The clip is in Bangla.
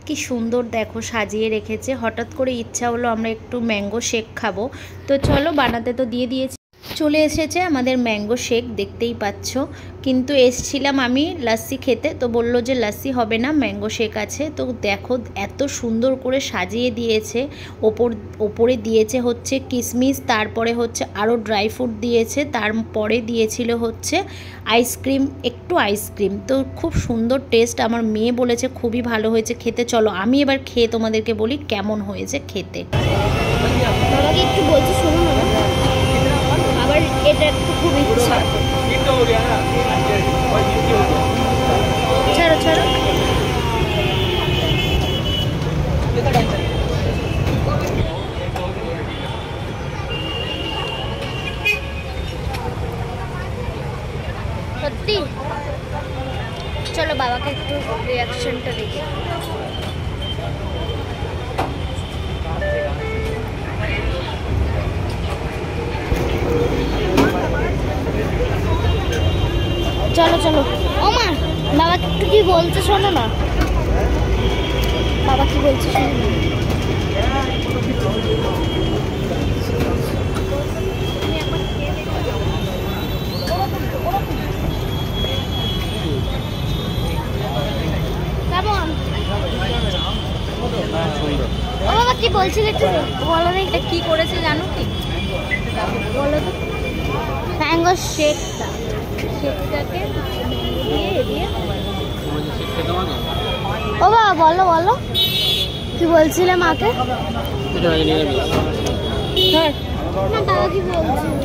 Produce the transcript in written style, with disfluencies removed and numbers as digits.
কি সুন্দর দেখো সাজিয়ে রেখেছে। হঠাৎ করে ইচ্ছা হলো আমরা একটু ম্যাঙ্গো শেক খাবো, তো চলো বানাতে তো দিয়ে দিয়েছি। চলে এসেছে আমাদের ম্যাঙ্গো শেক, দেখতেই পাচ্ছ। কিন্তু এসছিলাম আমি লাস্সি খেতে, তো বলল যে লাস্সি হবে না, ম্যাঙ্গো শেক আছে। তো দেখো এত সুন্দর করে সাজিয়ে দিয়েছে। ওপরে দিয়েছে হচ্ছে কিশমিশ, তারপরে হচ্ছে আরও ড্রাই ফ্রুট দিয়েছে, তারপরে দিয়েছিল হচ্ছে আইসক্রিম, একটু আইসক্রিম। তো খুব সুন্দর টেস্ট, আমার মেয়ে বলেছে খুবই ভালো হয়েছে খেতে। চলো আমি এবার খেয়ে তোমাদেরকে বলি কেমন হয়েছে খেতে। বাবাকে একটু বলছি শোনো না, আবার এটা একটু খুব ইচ্ছা। ছাড়ো ছাড়ো। সত্যি চলো বাবাকে একটু রিয়াকশনটা দেখি। চলো চলো ও মা, বাবা একটু কি বলছে শোনো না, বাবা কি বলছে শোনো না। কেমন ও বাবা কি বলছিলে একটু বলো না। এটা কি করেছে জানো কি? বলো তো। ম্যাঙ্গো শেকটা, শেকটাকে দিয়ে ও বাবা বলো বলো কি বলছিলে মাকে। হ্যাঁ না বাবা কি বলছিল।